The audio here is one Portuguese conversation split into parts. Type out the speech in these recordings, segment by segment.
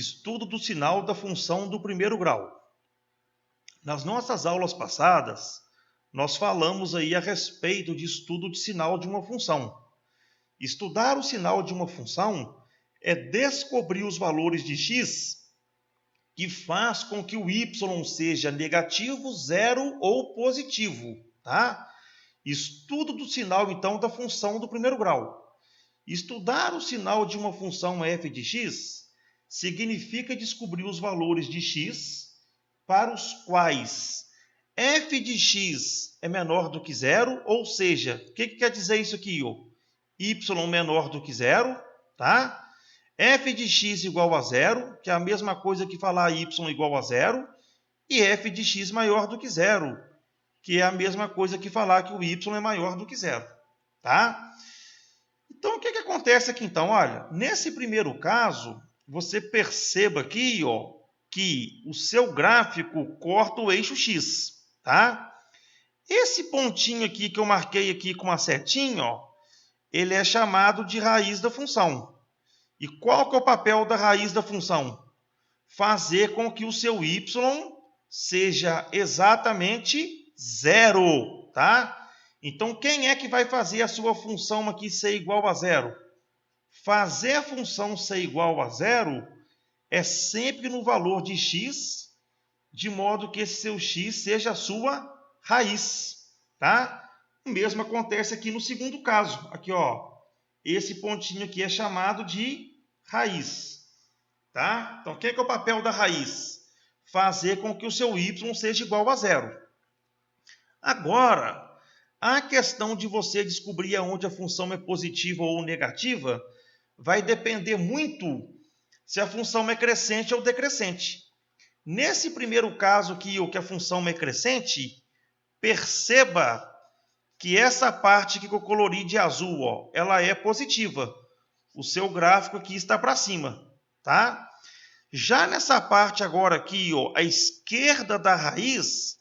Estudo do sinal da função do primeiro grau. Nas nossas aulas passadas, nós falamos aí a respeito de estudo de sinal de uma função. Estudar o sinal de uma função é descobrir os valores de x que faz com que o y seja negativo, zero ou positivo, tá? Estudo do sinal, então, da função do primeiro grau. Estudar o sinal de uma função f de x significa descobrir os valores de x para os quais f de x é menor do que zero, ou seja, o que quer dizer isso aqui? Y menor do que zero, tá? F de x igual a zero, que é a mesma coisa que falar y igual a zero, e f de x maior do que zero, que é a mesma coisa que falar que o y é maior do que zero, tá? Então, o que acontece aqui, então? Olha, nesse primeiro caso, você perceba aqui, que o seu gráfico corta o eixo x, tá? Esse pontinho aqui que eu marquei aqui com uma setinha, ele é chamado de raiz da função. E qual que é o papel da raiz da função? Fazer com que o seu y seja exatamente zero, tá? Então, quem é que vai fazer a sua função aqui ser igual a zero? Fazer a função ser igual a zero é sempre no valor de x, de modo que esse seu x seja a sua raiz, tá? O mesmo acontece aqui no segundo caso. Aqui, esse pontinho aqui é chamado de raiz, tá? Então, o que é o papel da raiz? Fazer com que o seu y seja igual a zero. Agora, a questão de você descobrir aonde a função é positiva ou negativa vai depender muito se a função é crescente ou decrescente. Nesse primeiro caso aqui, que a função é crescente, perceba que essa parte que eu colori de azul, ela é positiva. O seu gráfico aqui está para cima, tá? Já nessa parte agora aqui, à esquerda da raiz,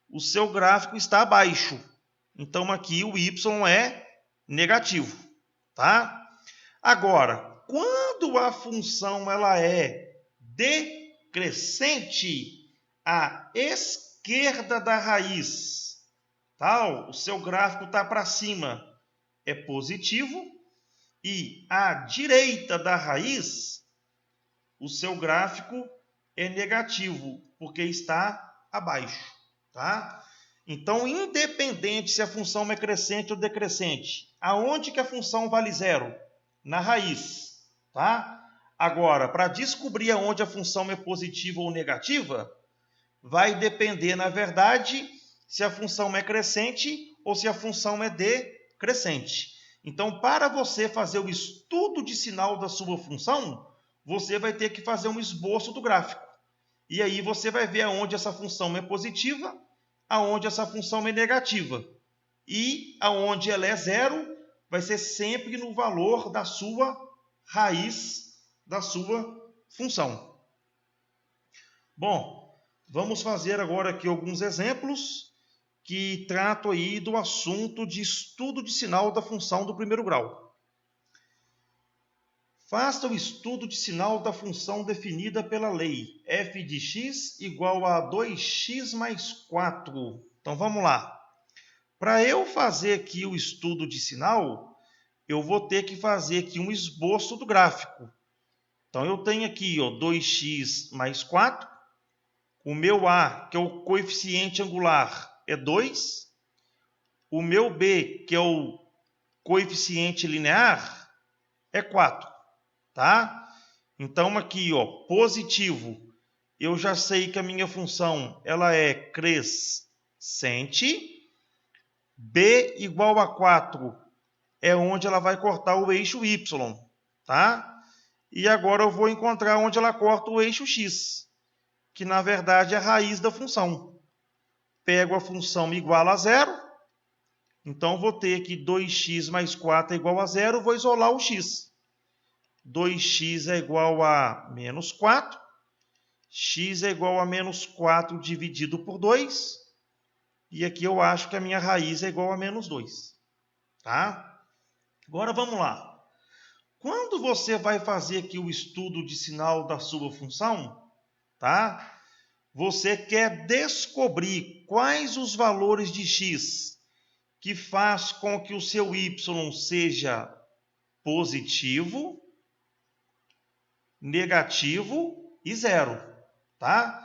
o seu gráfico está abaixo. Então, aqui o y é negativo, tá? Agora, quando a função ela é decrescente, à esquerda da raiz, tá? O seu gráfico está para cima, é positivo, e à direita da raiz, o seu gráfico é negativo, porque está abaixo, tá? Então, independente se a função é crescente ou decrescente, aonde que a função vale zero? Na raiz, tá? Agora, para descobrir aonde a função é positiva ou negativa, vai depender, na verdade, se a função é crescente ou se a função é decrescente. Então, para você fazer o estudo de sinal da sua função, você vai ter que fazer um esboço do gráfico. E aí você vai ver aonde essa função é positiva, aonde essa função é negativa. E aonde ela é zero, vai ser sempre no valor da sua raiz da sua função. Bom, vamos fazer agora aqui alguns exemplos que tratam aí do assunto de estudo de sinal da função do primeiro grau. Faça o estudo de sinal da função definida pela lei f de x igual a 2x mais 4. Então, vamos lá. Para eu fazer aqui o estudo de sinal, eu vou ter que fazer aqui um esboço do gráfico. Então, eu tenho aqui 2x mais 4. O meu a, que é o coeficiente angular, é 2. O meu b, que é o coeficiente linear, é 4. Tá? Então, aqui, positivo, eu já sei que a minha função ela é crescente. B igual a 4 é onde ela vai cortar o eixo y, tá? E agora eu vou encontrar onde ela corta o eixo x, que na verdade é a raiz da função. Pego a função igual a zero, então vou ter que 2x mais 4 é igual a zero, vou isolar o x. 2x é igual a menos 4. X é igual a menos 4 dividido por 2. E aqui eu acho que a minha raiz é igual a menos 2. Tá? Agora vamos lá. quando você vai fazer aqui o estudo de sinal da sua função, tá? Você quer descobrir quais os valores de x que faz com que o seu y seja positivo, negativo e zero, tá?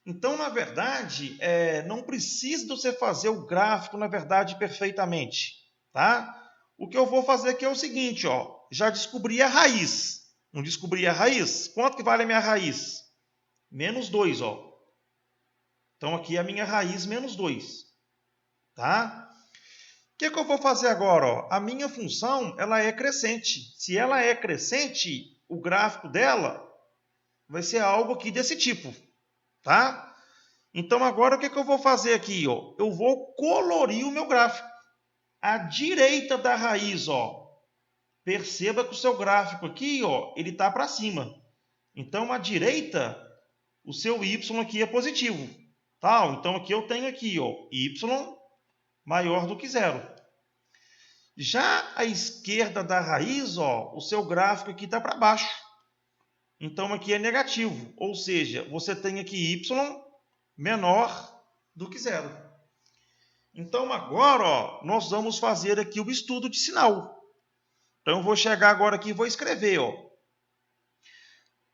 Então, na verdade, não precisa você fazer o gráfico, na verdade, perfeitamente, tá? O que eu vou fazer aqui é o seguinte, ó, já descobri a raiz. Não descobri a raiz? Quanto que vale a minha raiz? Menos 2, ó. Então, aqui é a minha raiz menos 2, tá? O que eu vou fazer agora? Ó? A minha função ela é crescente. Se ela é crescente, o gráfico dela vai ser algo aqui desse tipo, tá? Então, agora o que eu vou fazer aqui? Ó? Eu vou colorir o meu gráfico. À direita da raiz, ó, perceba que o seu gráfico aqui, ó, ele está para cima. Então, à direita, o seu y aqui é positivo. Tá? Então, aqui eu tenho aqui, ó, y maior do que zero. Já à esquerda da raiz, ó, o seu gráfico aqui está para baixo. Então, aqui é negativo. Ou seja, você tem aqui y menor do que zero. Então, agora, ó, nós vamos fazer aqui o estudo de sinal. Então, eu vou chegar agora aqui e vou escrever, ó.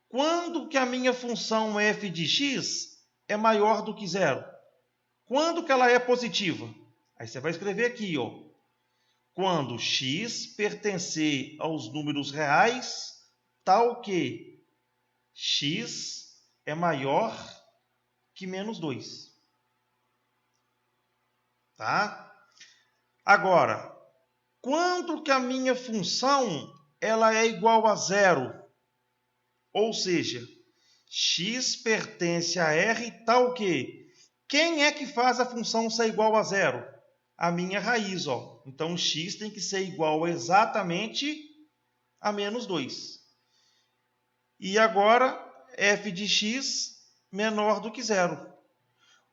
Quando que a minha função f de x é maior do que zero? Quando que ela é positiva? Aí você vai escrever aqui, ó. Quando x pertencer aos números reais, tal que x é maior que menos 2. Tá? Agora, quando que a minha função ela é igual a zero? Ou seja, x pertence a r tal que... Quem é que faz a função ser igual a zero? A minha raiz, ó. Então, x tem que ser igual exatamente a menos 2. E agora, f de x menor do que zero.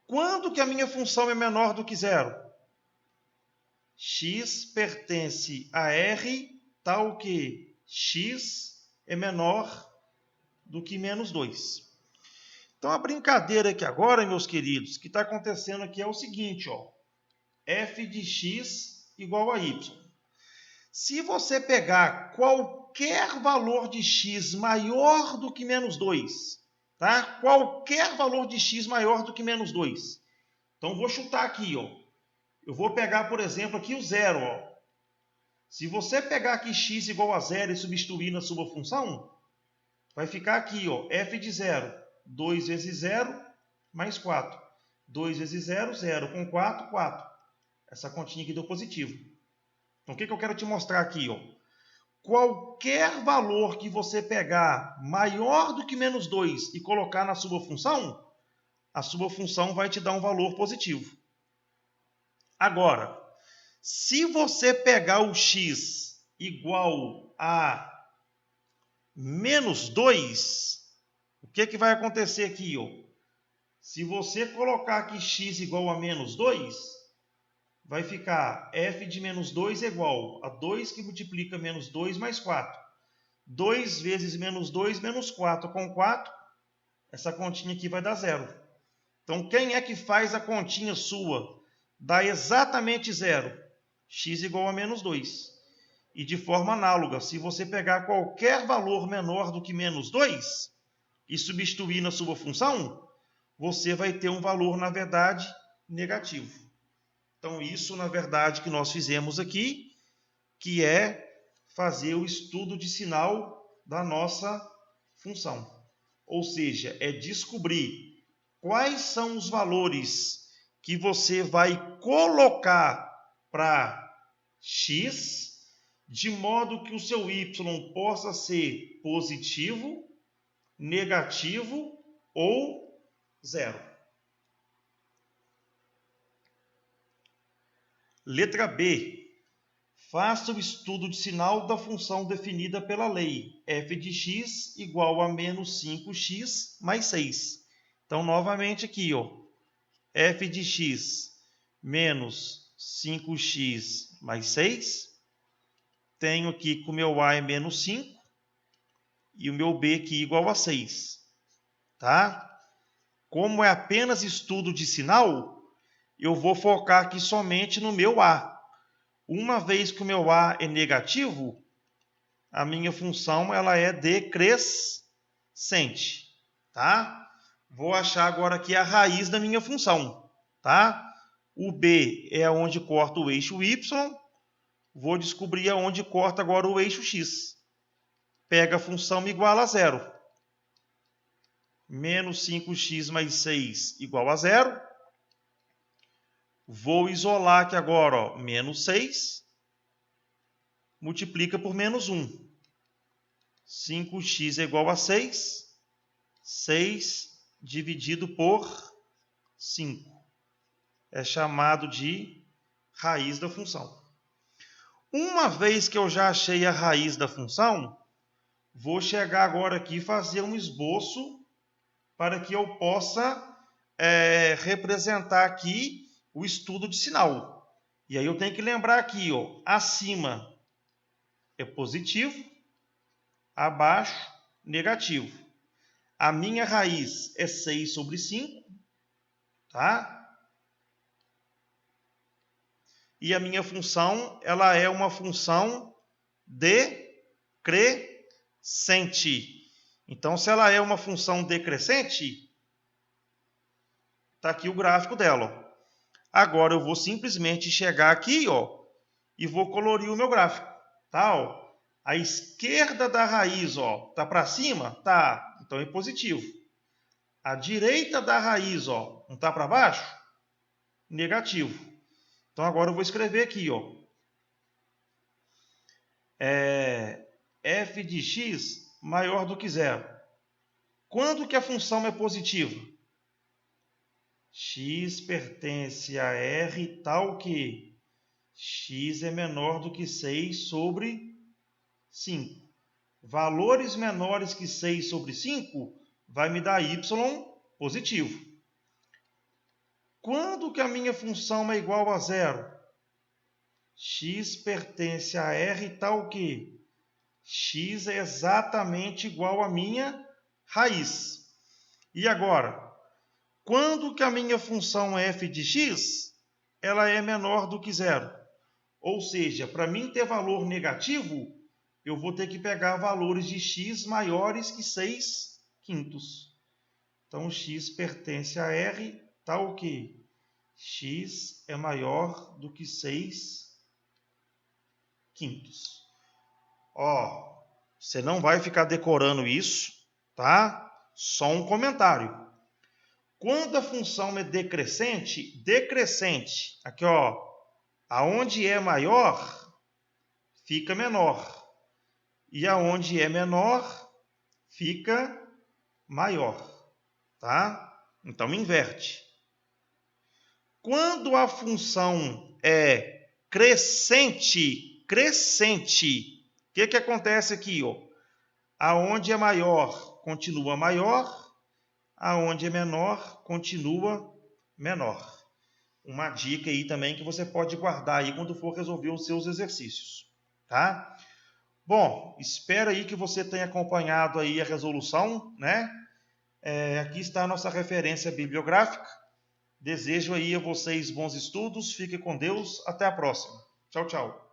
Quando que a minha função é menor do que zero? X pertence a r tal que x é menor do que menos 2. Então, a brincadeira aqui agora, meus queridos, que está acontecendo aqui é o seguinte, ó. F de x igual a y. Se você pegar qualquer valor de x maior do que menos 2, tá? Qualquer valor de x maior do que menos 2. Então, vou chutar aqui, ó. Eu vou pegar, por exemplo, aqui o zero, ó. Se você pegar aqui x igual a zero e substituir na sua função, vai ficar aqui, ó, f de zero. 2 vezes 0, mais 4. 2 vezes 0, 0. Com 4, 4. Essa continha aqui deu positivo. Então, o que eu quero te mostrar aqui? Ó? Qualquer valor que você pegar maior do que menos 2 e colocar na sua função, a sua função vai te dar um valor positivo. Agora, se você pegar o x igual a menos 2, o que vai acontecer aqui? Ó? Se você colocar aqui x igual a menos 2, vai ficar f de menos 2 igual a 2 que multiplica menos 2 mais 4. 2 vezes menos 2, menos 4. Com 4, essa continha aqui vai dar zero. Então, quem é que faz a continha sua? Dá exatamente zero. X igual a menos 2. E de forma análoga, se você pegar qualquer valor menor do que menos 2 e substituir na sua função, você vai ter um valor, na verdade, negativo. Então, isso, na verdade, que nós fizemos aqui, que é fazer o estudo de sinal da nossa função. Ou seja, é descobrir quais são os valores que você vai colocar para x, de modo que o seu y possa ser positivo, negativo ou zero. Letra B. Faça o estudo de sinal da função definida pela lei f de x igual a menos 5x mais 6. Então, novamente aqui, ó, f de x menos 5x mais 6. Tenho aqui que o meu a é menos 5. e o meu B aqui igual a 6. Tá? Como é apenas estudo de sinal, eu vou focar aqui somente no meu A. Uma vez que o meu A é negativo, a minha função ela é decrescente. Tá? Vou achar agora aqui a raiz da minha função. Tá? O B é onde corta o eixo Y. Vou descobrir aonde corta agora o eixo X. Pega a função igual a 0. Menos 5x mais 6 igual a 0. Vou isolar aqui agora, ó, menos 6. Multiplica por menos 1. 5x é igual a 6. 6 dividido por 5. É chamado de raiz da função. Uma vez que eu já achei a raiz da função, vou chegar agora aqui e fazer um esboço para que eu possa representar aqui o estudo de sinal. E aí eu tenho que lembrar aqui, ó, acima é positivo, abaixo negativo. A minha raiz é 6 sobre 5, tá? E a minha função, ela é uma função decrescente. Então, se ela é uma função decrescente, está aqui o gráfico dela. Ó. Agora, eu vou simplesmente chegar aqui, ó, e vou colorir o meu gráfico. Tá? Ó. A esquerda da raiz está para cima? Tá. Então, é positivo. A direita da raiz não está para baixo? Negativo. Então, agora eu vou escrever aqui. Ó. F de x maior do que zero. Quando que a função é positiva? X pertence a R tal que x é menor do que 6 sobre 5. Valores menores que 6 sobre 5 vai me dar y positivo. Quando que a minha função é igual a zero? X pertence a R tal que x é exatamente igual à minha raiz. E agora, quando que a minha função f de x ela é menor do que zero? Ou seja, para mim ter valor negativo, eu vou ter que pegar valores de x maiores que 6 quintos. Então, x pertence a R tal que x é maior do que 6 quintos. Ó, você não vai ficar decorando isso, tá? Só um comentário. Quando a função é decrescente, aqui ó, aonde é maior, fica menor. E aonde é menor, fica maior, tá? Então inverte. Quando a função é crescente, o que acontece aqui? Ó? Aonde é maior, continua maior. Aonde é menor, continua menor. Uma dica aí também que você pode guardar aí quando for resolver os seus exercícios, tá? Bom, espero aí que você tenha acompanhado aí a resolução, né? Aqui está a nossa referência bibliográfica. Desejo aí a vocês bons estudos, fiquem com Deus, até a próxima. Tchau, tchau.